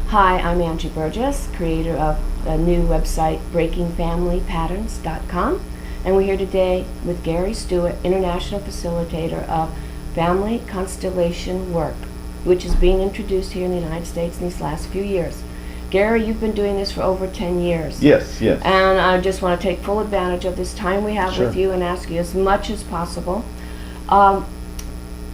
Hi, I'm Angie Burgess, creator of the new website breakingfamilypatterns.com, and we're here today with Gary Stuart, international facilitator of Family Constellation Work, which is being introduced here in the United States in these last few years. Gary, you've been doing this for over 10 years. Yes. And I just want to take full advantage of this time we have Sure. with you and ask you as much as possible.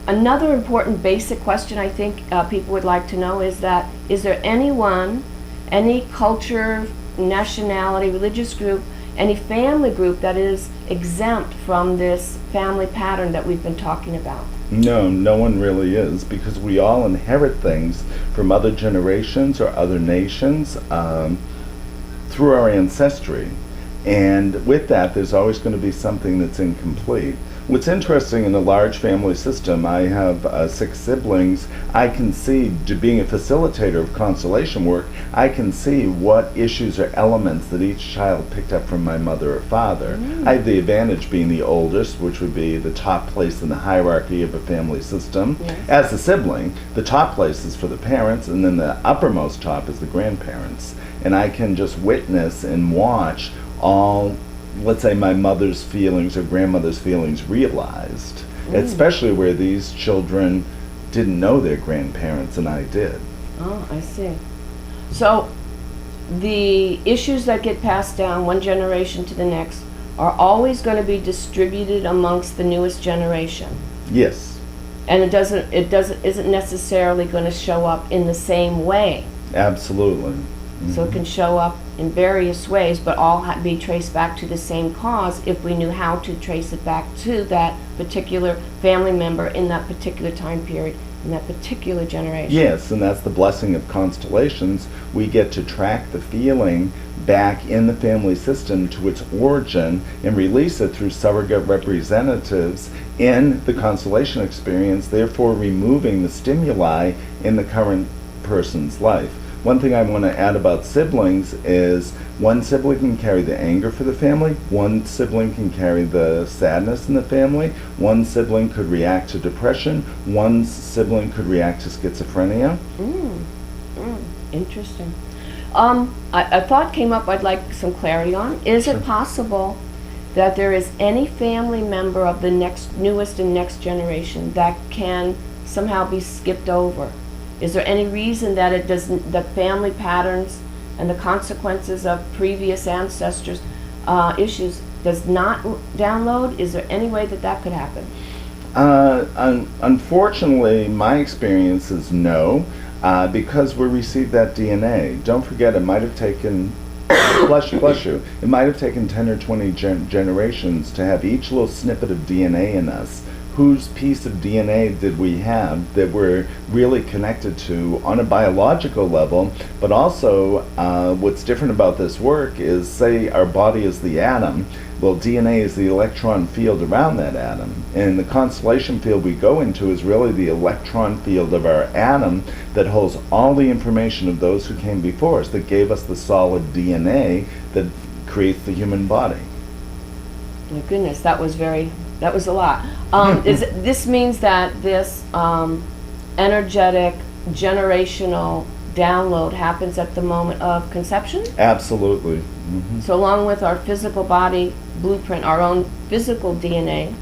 Another important basic question I think people would like to know is that, is there anyone, any culture, nationality, religious group, any family group that is exempt from this family pattern that we've been talking about? No one really is, because we all inherit things from other generations or other nations through our ancestry. And with that, there's always going to be something that's incomplete. What's interesting in a large family system, I have 6 siblings. I can see, being a facilitator of constellation work, I can see what issues or elements that each child picked up from my mother or father. I have the advantage being the oldest, which would be the top place in the hierarchy of a family system. Yes. As a sibling, the top place is for the parents, and then the uppermost top is the grandparents. And I can just witness and watch all, let's say, my mother's feelings or grandmother's feelings realized, especially where these children didn't know their grandparents and I did. Oh, I see. So the issues that get passed down one generation to the next are always going to be distributed amongst the newest generation. Yes. And it isn't necessarily going to show up in the same way. Absolutely. So it can show up in various ways, but all be traced back to the same cause if we knew how to trace it back to that particular family member in that particular time period, in that particular generation. Yes, and that's the blessing of constellations. We get to track the feeling back in the family system to its origin and release it through surrogate representatives in the constellation experience, therefore removing the stimuli in the current person's life. One thing I want to add about siblings is one sibling can carry the anger for the family, one sibling can carry the sadness in the family, one sibling could react to depression, one sibling could react to schizophrenia. Interesting. A thought came up I'd like some clarity on. Is it possible that there is any family member of the newest and next generation that can somehow be skipped over? Is there any reason that it doesn't, that family patterns and the consequences of previous ancestors' issues does not download? Is there any way that that could happen? Unfortunately, my experience is no, because we received that DNA. Don't forget, it might have taken, bless you, it might have taken 10 or 20 generations to have each little snippet of DNA in us. Whose piece of DNA did we have that we're really connected to on a biological level, but also what's different about this work is, say our body is the atom, well, DNA is the electron field around that atom, and the constellation field we go into is really the electron field of our atom that holds all the information of those who came before us, that gave us the solid DNA that creates the human body. My goodness, that was a lot. This means that this energetic, generational download happens at the moment of conception? Absolutely. So along with our physical body blueprint, our own physical DNA,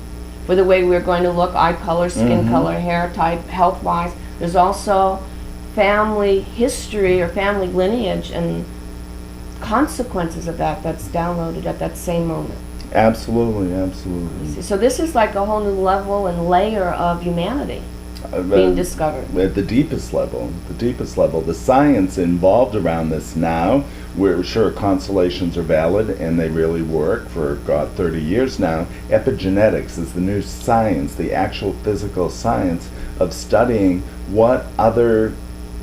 for the way we're going to look, eye color, skin color, hair type, health-wise, there's also family history or family lineage and consequences of that's downloaded at that same moment. Absolutely. So this is like a whole new level and layer of humanity being discovered. At the deepest level. The science involved around this now, we're sure constellations are valid and they really work for, 30 years now. Epigenetics is the new science, the actual physical science of studying what other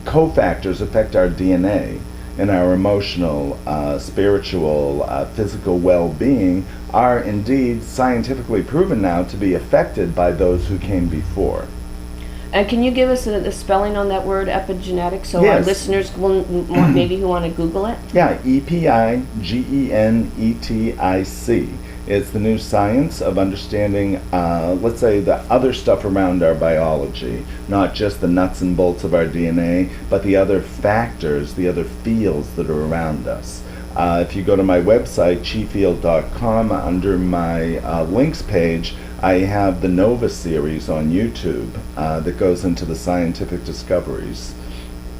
cofactors affect our DNA and our emotional, spiritual, physical well-being are indeed scientifically proven now to be affected by those who came before. And can you give us the spelling on that word, epigenetics, so Yes. our listeners will maybe who want to Google it? Yeah, EPIGENETIC. It's the new science of understanding, let's say, the other stuff around our biology, not just the nuts and bolts of our DNA, but the other factors, the other fields that are around us. If you go to my website, chifield.com, under my links page, I have the Nova series on YouTube that goes into the scientific discoveries.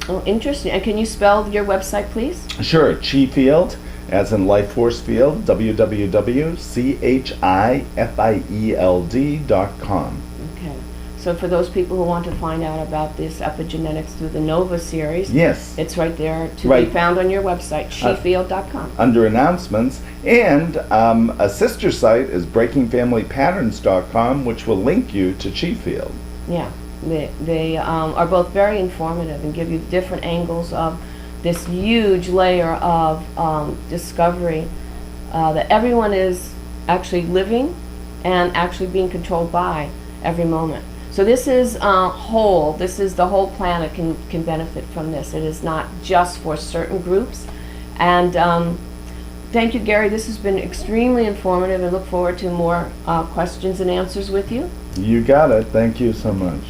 Oh, interesting. And can you spell your website, please? Sure, Chifield, as in life force field, www.chifield.com. Okay. So for those people who want to find out about this epigenetics through the Nova series, Yes. it's right there to Right. be found on your website, chifield.com. Under announcements, and a sister site is breakingfamilypatterns.com, which will link you to Chifield. Yeah, they are both very informative and give you different angles of this huge layer of discovery that everyone is actually living and actually being controlled by every moment. So this is whole. This is the whole planet can benefit from this. It is not just for certain groups. And thank you, Gary. This has been extremely informative, and look forward to more questions and answers with you. You got it. Thank you so much.